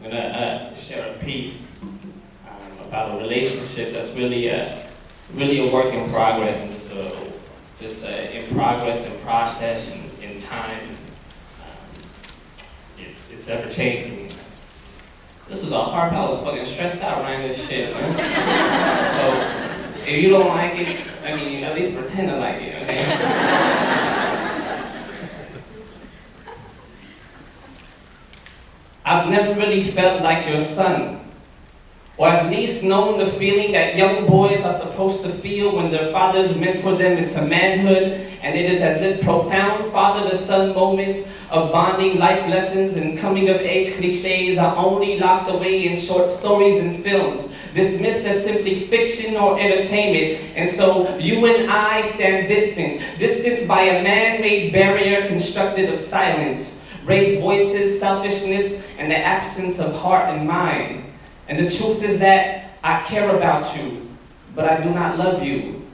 I'm gonna share a piece about a relationship that's really a work in progress, and just in progress and process and in time. It's ever changing. This was all hard. I was fucking stressed out writing this shit, man. So if you don't like it, I mean, at least pretend to like it, okay? I've never really felt like your son, or at least known the feeling that young boys are supposed to feel when their fathers mentor them into manhood, and it is as if profound father-to-son moments of bonding life lessons and coming-of-age cliches are only locked away in short stories and films, dismissed as simply fiction or entertainment. And so you and I stand distanced by a man-made barrier constructed of silence, raised voices, selfishness, and the absence of heart and mind. And the truth is that I care about you, but I do not love you.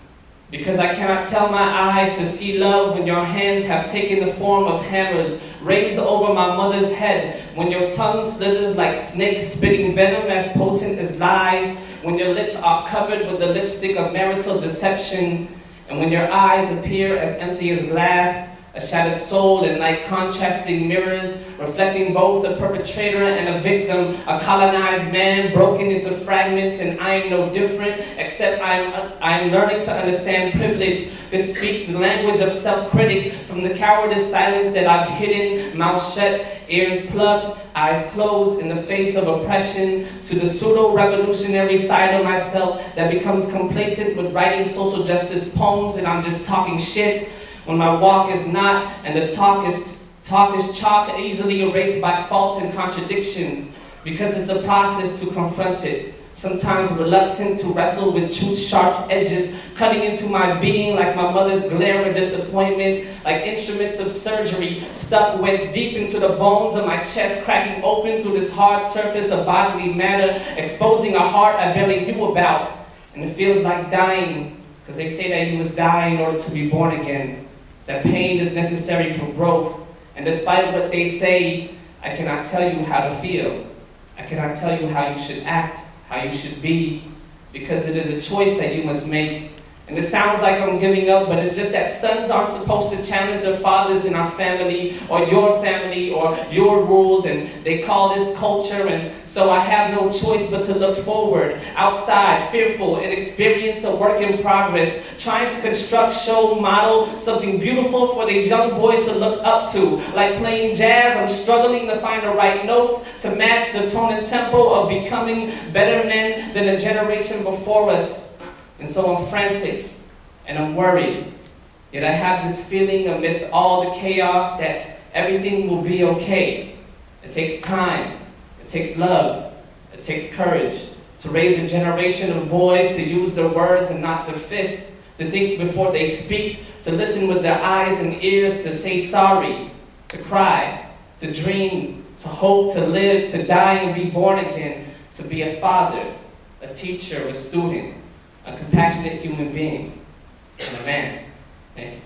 Because I cannot tell my eyes to see love when your hands have taken the form of hammers raised over my mother's head, when your tongue slithers like snakes spitting venom as potent as lies, when your lips are covered with the lipstick of marital deception, and when your eyes appear as empty as glass, a shattered soul in like contrasting mirrors, reflecting both a perpetrator and a victim, a colonized man broken into fragments, and I am no different, except I'm learning to understand privilege, to speak the language of self-critic from the cowardice silence that I've hidden, mouth shut, ears plugged, eyes closed in the face of oppression, to the pseudo-revolutionary side of myself that becomes complacent with writing social justice poems and I'm just talking shit, when my walk is not, and the talk is chalk easily erased by faults and contradictions, because it's a process to confront it, sometimes reluctant to wrestle with truth's sharp edges, cutting into my being like my mother's glare of disappointment, like instruments of surgery, stuck wedged deep into the bones of my chest, cracking open through this hard surface of bodily matter, exposing a heart I barely knew about. And it feels like dying, because they say that you must die in order to be born again. That pain is necessary for growth, and despite what they say, I cannot tell you how to feel. I cannot tell you how you should act, how you should be, because it is a choice that you must make. And it sounds like I'm giving up, but it's just that sons aren't supposed to challenge their fathers in our family, or your rules, and they call this culture, and so I have no choice but to look forward, outside, fearful, and experience a work in progress, trying to construct, show, model something beautiful for these young boys to look up to. Like playing jazz, I'm struggling to find the right notes to match the tone and tempo of becoming better men than the generation before us. And so I'm frantic, and I'm worried, yet I have this feeling amidst all the chaos that everything will be okay. It takes time, it takes love, it takes courage to raise a generation of boys to use their words and not their fists, to think before they speak, to listen with their eyes and ears, to say sorry, to cry, to dream, to hope, to live, to die and be born again, to be a father, a teacher, a student, a compassionate human being, and a man. Thank you.